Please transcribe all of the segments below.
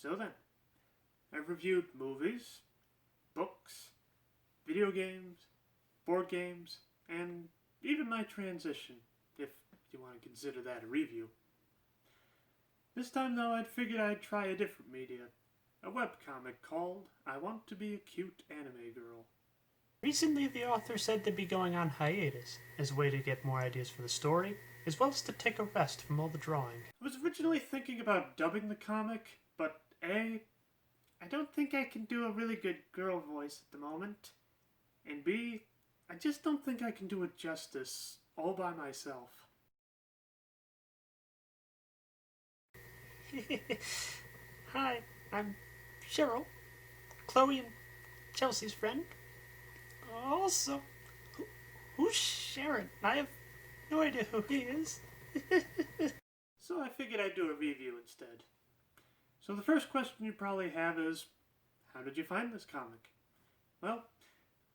So then, I've reviewed movies, books, video games, board games, and even my transition, if you want to consider that a review. This time though, I'd figured I'd try a different media, a webcomic called I Want to Be a Cute Anime Girl. Recently, the author said they'd be going on hiatus as a way to get more ideas for the story, as well as to take a rest from all the drawing. I was originally thinking about dubbing the comic, but A, I don't think I can do a really good girl voice at the moment, and B, I just don't think I can do it justice all by myself. Hi, I'm Cheryl, Chloe and Chelsea's friend. Also, who's Sharon? I have no idea who he is. So I figured I'd do a review instead. So the first question you probably have is, how did you find this comic? Well,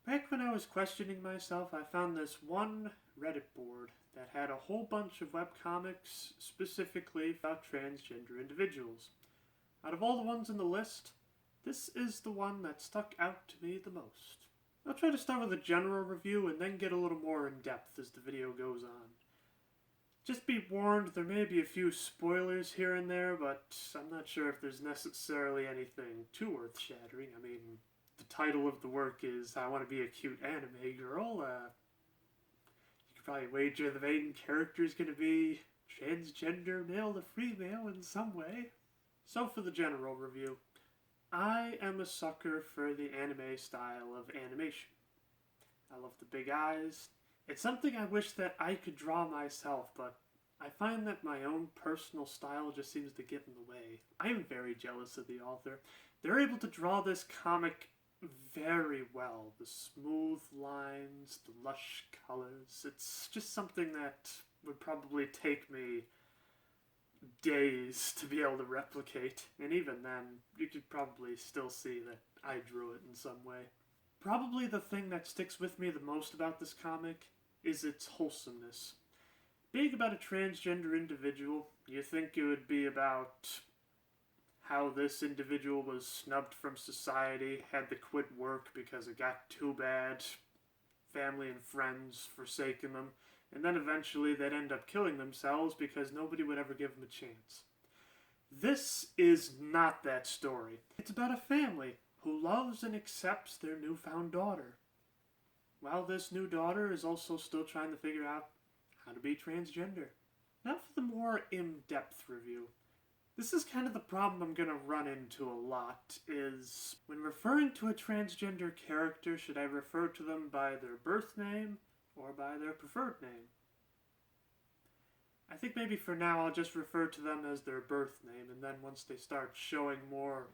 back when I was questioning myself, I found this one Reddit board that had a whole bunch of webcomics specifically about transgender individuals. Out of all the ones in the list, this is the one that stuck out to me the most. I'll try to start with a general review and then get a little more in depth as the video goes on. Just be warned, there may be a few spoilers here and there, but I'm not sure if there's necessarily anything too earth-shattering. I mean, the title of the work is I Want to Be a Cute Anime Girl. You could probably wager the main character is going to be transgender, male to female in some way. So for the general review, I am a sucker for the anime style of animation. I love the big eyes. It's something I wish that I could draw myself, but I find that my own personal style just seems to get in the way. I am very jealous of the author. They're able to draw this comic very well. The smooth lines, the lush colors. It's just something that would probably take me days to be able to replicate, and even then, you could probably still see that I drew it in some way. Probably the thing that sticks with me the most about this comic is its wholesomeness. Being about a transgender individual, you think it would be about how this individual was snubbed from society, had to quit work because it got too bad, family and friends forsaking them, and then eventually they'd end up killing themselves because nobody would ever give them a chance. This is not that story. It's about a family who loves and accepts their newfound daughter, while this new daughter is also still trying to figure out how to be transgender. Now for the more in-depth review. This is kind of the problem I'm going to run into a lot, is when referring to a transgender character, should I refer to them by their birth name or by their preferred name? I think maybe for now I'll just refer to them as their birth name, and then once they start showing more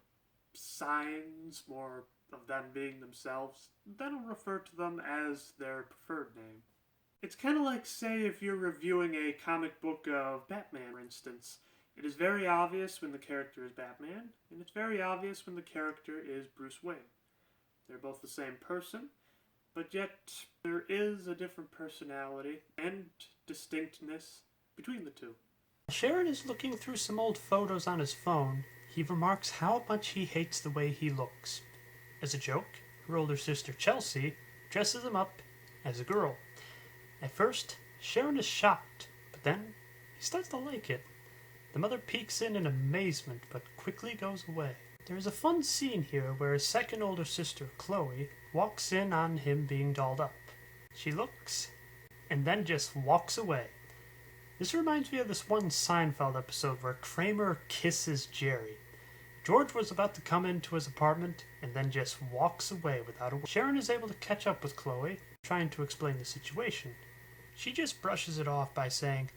signs, more of them being themselves, then I'll refer to them as their preferred name. It's kind of like, say, if you're reviewing a comic book of Batman, for instance. It is very obvious when the character is Batman, and it's very obvious when the character is Bruce Wayne. They're both the same person, but yet there is a different personality and distinctness between the two. Sharon is looking through some old photos on his phone. He remarks how much he hates the way he looks. As a joke, her older sister Chelsea dresses him up as a girl. At first, Sharon is shocked, but then he starts to like it. The mother peeks in amazement, but quickly goes away. There is a fun scene here where his second older sister, Chloe, walks in on him being dolled up. She looks, and then just walks away. This reminds me of this one Seinfeld episode where Kramer kisses Jerry. George was about to come into his apartment, and then just walks away without a word. Sharon is able to catch up with Chloe, trying to explain the situation. She just brushes it off by saying,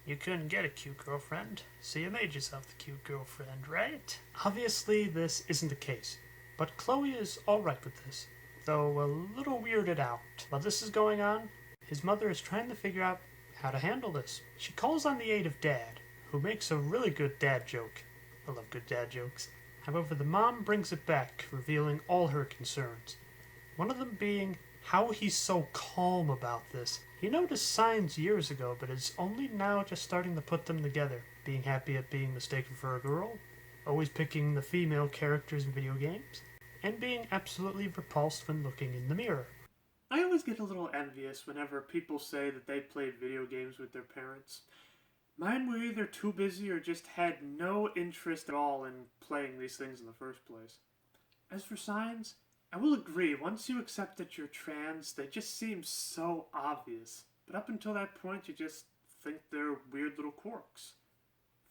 "You couldn't get a cute girlfriend, so you made yourself the cute girlfriend, right?" Obviously, this isn't the case, but Chloe is alright with this, though a little weirded out. While this is going on, his mother is trying to figure out how to handle this. She calls on the aid of Dad, who makes a really good dad joke. I love good dad jokes. However, the mom brings it back, revealing all her concerns. One of them being how he's so calm about this. He noticed signs years ago, but is only now just starting to put them together, being happy at being mistaken for a girl, always picking the female characters in video games, and being absolutely repulsed when looking in the mirror. I always get a little envious whenever people say that they played video games with their parents. Mine were either too busy or just had no interest at all in playing these things in the first place. As for signs, I will agree, once you accept that you're trans, they just seem so obvious. But up until that point, you just think they're weird little quirks.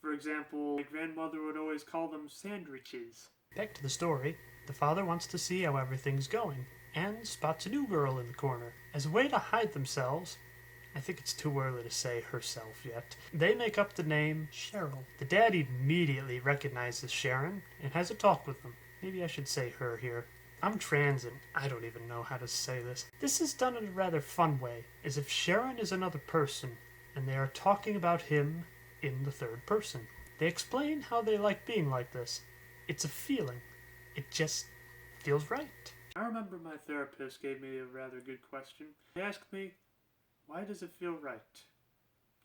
For example, my grandmother would always call them sandwiches. Back to the story, the father wants to see how everything's going, and spots a new girl in the corner. As a way to hide themselves, I think it's too early to say herself yet, they make up the name Cheryl. The dad immediately recognizes Sharon and has a talk with them. Maybe I should say her here. I'm trans and I don't even know how to say this. This is done in a rather fun way, as if Sharon is another person, and they are talking about him in the third person. They explain how they like being like this. It's a feeling. It just feels right. I remember my therapist gave me a rather good question. He asked me, why does it feel right?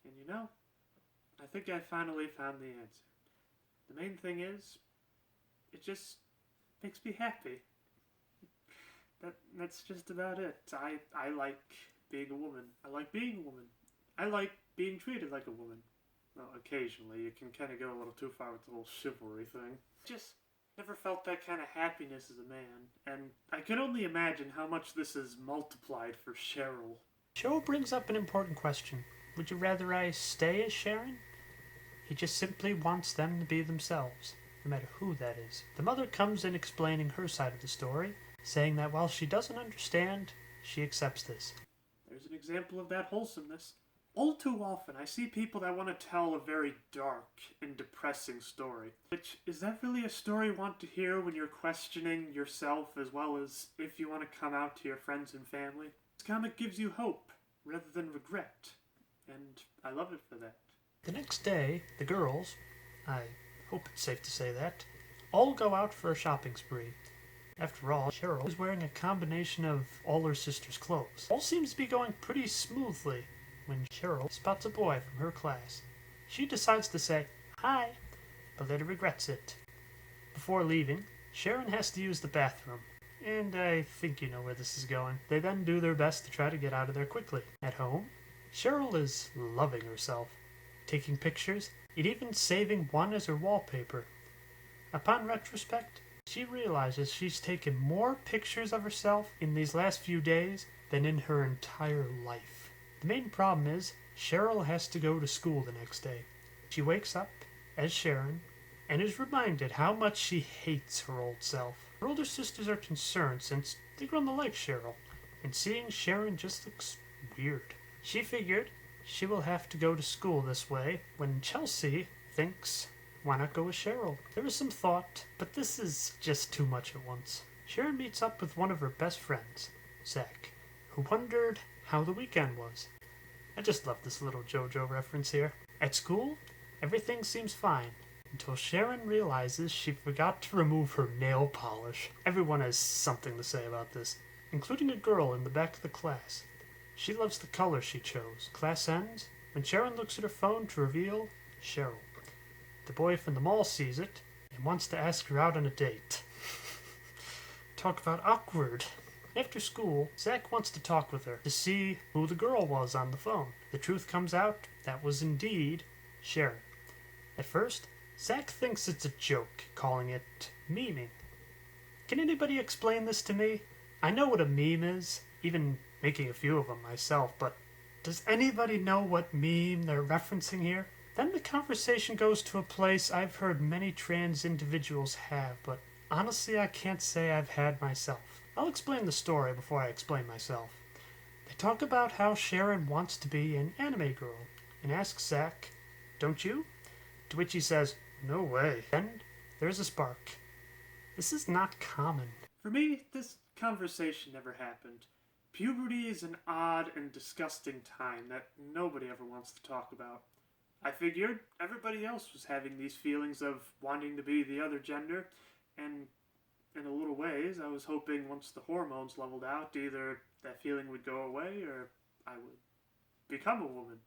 And you know, I think I finally found the answer. The main thing is, it just makes me happy. That's just about it. I like being a woman. I like being a woman. I like being treated like a woman. Well, occasionally, you can kind of go a little too far with the whole chivalry thing. Just never felt that kind of happiness as a man, and I can only imagine how much this is multiplied for Cheryl. Cheryl brings up an important question. Would you rather I stay as Sharon? He just simply wants them to be themselves, no matter who that is. The mother comes in explaining her side of the story, saying that while she doesn't understand, she accepts this. There's an example of that wholesomeness. All too often, I see people that want to tell a very dark and depressing story. Which, is that really a story you want to hear when you're questioning yourself as well as if you want to come out to your friends and family? This comic gives you hope, rather than regret. And I love it for that. The next day, the girls, I hope it's safe to say that, all go out for a shopping spree. After all, Cheryl is wearing a combination of all her sister's clothes. All seems to be going pretty smoothly when Cheryl spots a boy from her class. She decides to say hi, but later regrets it. Before leaving, Sharon has to use the bathroom, and I think you know where this is going. They then do their best to try to get out of there quickly. At home, Cheryl is loving herself, taking pictures, and even saving one as her wallpaper. Upon retrospect, she realizes she's taken more pictures of herself in these last few days than in her entire life. The main problem is, Cheryl has to go to school the next day. She wakes up as Sharon and is reminded how much she hates her old self. Her older sisters are concerned since they grown to like Cheryl, and seeing Sharon just looks weird. She figured she will have to go to school this way when Chelsea thinks, why not go with Cheryl? There is some thought, but this is just too much at once. Sharon meets up with one of her best friends, Zach, who wondered how the weekend was. I just love this little JoJo reference here. At school, everything seems fine, until Sharon realizes she forgot to remove her nail polish. Everyone has something to say about this, including a girl in the back of the class. She loves the color she chose. Class ends when Sharon looks at her phone to reveal Cheryl. The boy from the mall sees it and wants to ask her out on a date. Talk about awkward. After school, Zach wants to talk with her to see who the girl was on the phone. The truth comes out, that was indeed Sharon. At first, Zach thinks it's a joke, calling it memeing. Can anybody explain this to me? I know what a meme is, even making a few of them myself, but does anybody know what meme they're referencing here? Then the conversation goes to a place I've heard many trans individuals have, but honestly I can't say I've had myself. I'll explain the story before I explain myself. They talk about how Sharon wants to be an anime girl, and asks Zach, don't you? To which he says, no way. Then there's a spark. This is not common. For me, this conversation never happened. Puberty is an odd and disgusting time that nobody ever wants to talk about. I figured everybody else was having these feelings of wanting to be the other gender, and in a little ways, I was hoping once the hormones leveled out, either that feeling would go away or I would become a woman.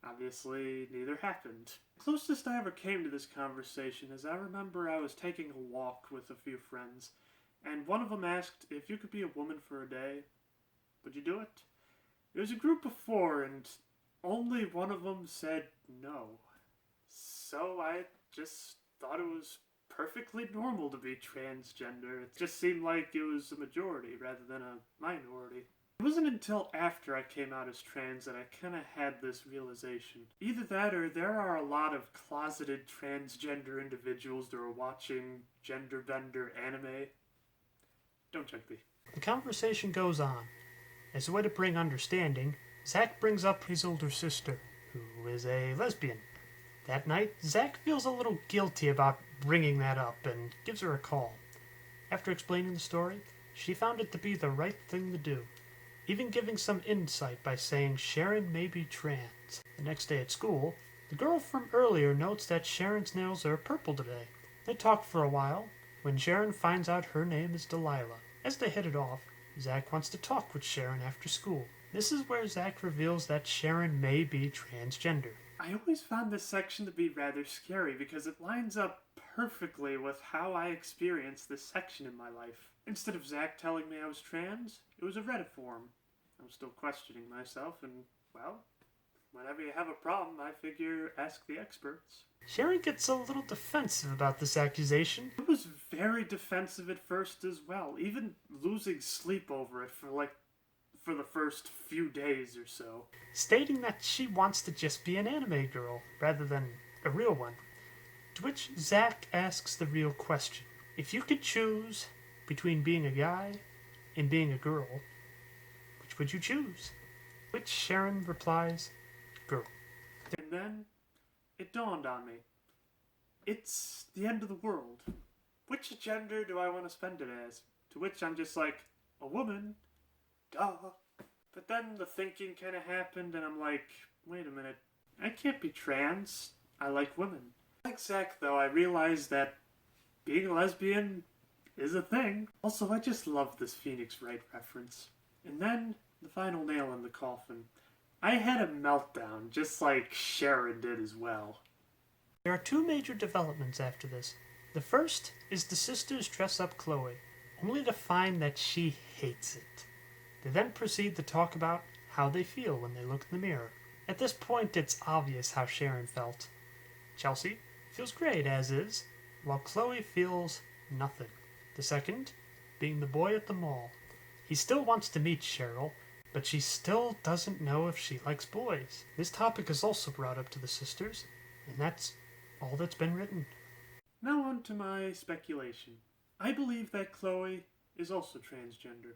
Obviously, neither happened. The closest I ever came to this conversation is I remember I was taking a walk with a few friends, and one of them asked if you could be a woman for a day, would you do it? It was a group of four, and only one of them said no. So I just thought it was perfectly normal to be transgender. It just seemed like it was a majority rather than a minority. It wasn't until after I came out as trans that I kind of had this realization. Either that or there are a lot of closeted transgender individuals that are watching gender bender anime. Don't judge me. The conversation goes on. As a way to bring understanding, Zack brings up his older sister, who is a lesbian. That night, Zack feels a little guilty about bringing that up and gives her a call. After explaining the story, she found it to be the right thing to do, even giving some insight by saying Sharon may be trans. The next day at school, the girl from earlier notes that Sharon's nails are purple today. They talk for a while, when Sharon finds out her name is Delilah. As they hit it off, Zack wants to talk with Sharon after school. This is where Zack reveals that Sharon may be transgender. I always found this section to be rather scary because it lines up perfectly with how I experienced this section in my life. Instead of Zack telling me I was trans, it was a Reddit forum. I was still questioning myself, and, well, whenever you have a problem, I figure ask the experts. Sharon gets a little defensive about this accusation. I was very defensive at first as well, even losing sleep over it for the first few days or so. Stating that she wants to just be an anime girl, rather than a real one. To which Zack asks the real question. If you could choose between being a guy and being a girl, which would you choose? Which Sharon replies, girl. And then, it dawned on me. It's the end of the world. Which gender do I want to spend it as? To which I'm just like, a woman? Duh. But then the thinking kind of happened, and I'm like, wait a minute. I can't be trans. I like women. Like Zack, though, I realized that being a lesbian is a thing. Also, I just love this Phoenix Wright reference. And then, the final nail in the coffin. I had a meltdown, just like Sharon did as well. There are two major developments after this. The first is the sisters dress up Chloe, only to find that she hates it. They then proceed to talk about how they feel when they look in the mirror. At this point, it's obvious how Sharon felt. Chelsea feels great as is, while Chloe feels nothing. The second being the boy at the mall. He still wants to meet Cheryl, but she still doesn't know if she likes boys. This topic is also brought up to the sisters, and that's all that's been written. Now on to my speculation. I believe that Chloe is also transgender.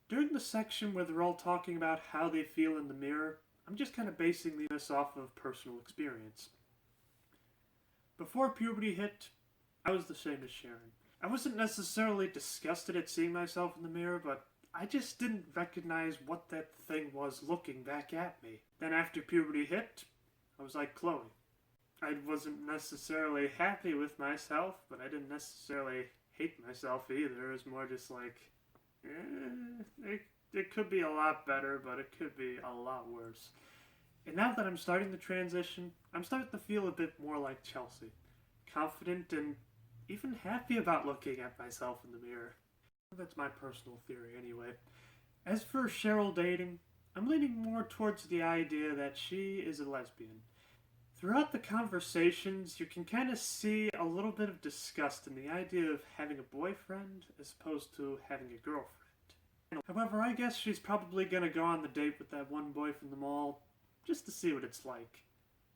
During the section where they're all talking about how they feel in the mirror, I'm just kind of basing this off of personal experience. Before puberty hit, I was the same as Sharon. I wasn't necessarily disgusted at seeing myself in the mirror, but I just didn't recognize what that thing was looking back at me. Then after puberty hit, I was like Chloe. I wasn't necessarily happy with myself, but I didn't necessarily hate myself either. It was more just like, it could be a lot better, but it could be a lot worse. And now that I'm starting the transition, I'm starting to feel a bit more like Chelsea. Confident and even happy about looking at myself in the mirror. That's my personal theory anyway. As for Cheryl dating, I'm leaning more towards the idea that she is a lesbian. Throughout the conversations, you can kind of see a little bit of disgust in the idea of having a boyfriend as opposed to having a girlfriend. However, I guess she's probably going to go on the date with that one boy from the mall just to see what it's like.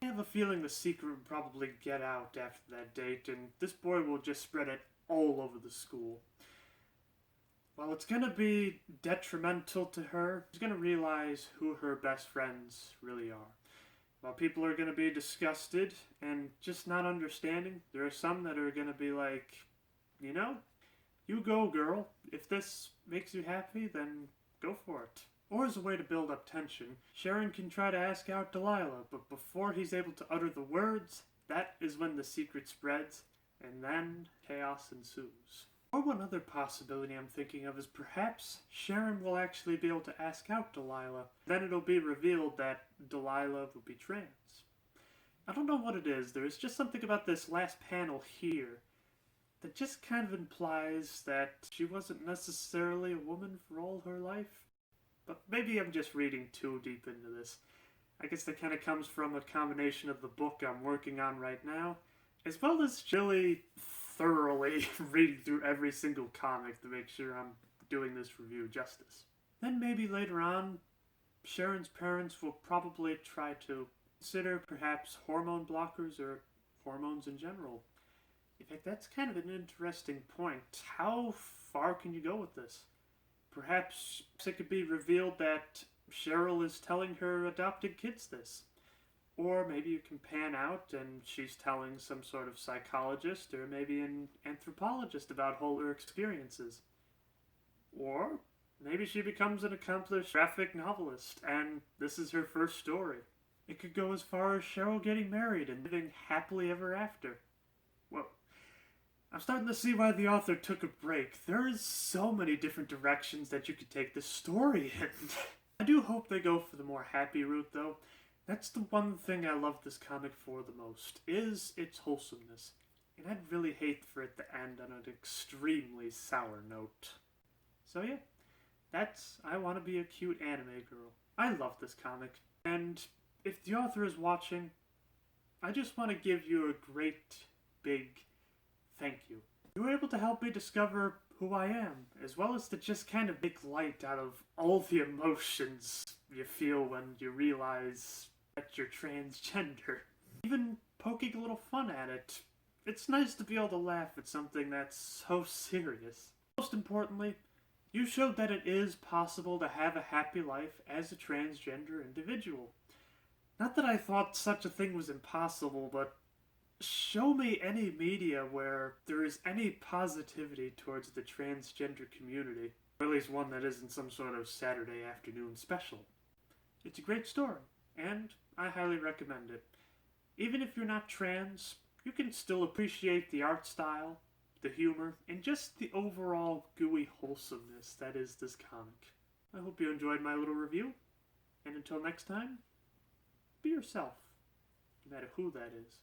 I have a feeling the secret will probably get out after that date, and this boy will just spread it all over the school. While it's going to be detrimental to her, she's going to realize who her best friends really are. While people are going to be disgusted and just not understanding, there are some that are going to be like, you know, you go, girl. If this makes you happy, then go for it. Or as a way to build up tension, Sharon can try to ask out Delilah, but before he's able to utter the words, that is when the secret spreads, and then chaos ensues. Or one other possibility I'm thinking of is perhaps Sharon will actually be able to ask out Delilah. Then it'll be revealed that Delilah will be trans. I don't know what it is. There is just something about this last panel here that just kind of implies that she wasn't necessarily a woman for all her life. But maybe I'm just reading too deep into this. I guess that kind of comes from a combination of the book I'm working on right now, as well as really thoroughly reading through every single comic to make sure I'm doing this review justice. Then maybe later on, Sharon's parents will probably try to consider perhaps hormone blockers or hormones in general. In fact, that's kind of an interesting point. How far can you go with this? Perhaps it could be revealed that Cheryl is telling her adopted kids this. Or maybe you can pan out and she's telling some sort of psychologist or maybe an anthropologist about all her experiences. Or maybe she becomes an accomplished graphic novelist and this is her first story. It could go as far as Cheryl getting married and living happily ever after. Well, I'm starting to see why the author took a break. There is so many different directions that you could take this story in. I do hope they go for the more happy route, though. That's the one thing I love this comic for the most, is its wholesomeness. And I'd really hate for it to end on an extremely sour note. So yeah, that's I Want to Be a Cute Anime Girl. I love this comic, and if the author is watching, I just want to give you a great, big thank you. You were able to help me discover who I am, as well as to just kind of make light out of all the emotions you feel when you realize that you're transgender. Even poking a little fun at it. It's nice to be able to laugh at something that's so serious. Most importantly, you showed that it is possible to have a happy life as a transgender individual. Not that I thought such a thing was impossible, but show me any media where there is any positivity towards the transgender community, or at least one that isn't some sort of Saturday afternoon special. It's a great story, and I highly recommend it. Even if you're not trans, you can still appreciate the art style, the humor, and just the overall gooey wholesomeness that is this comic. I hope you enjoyed my little review, and until next time, be yourself, no matter who that is.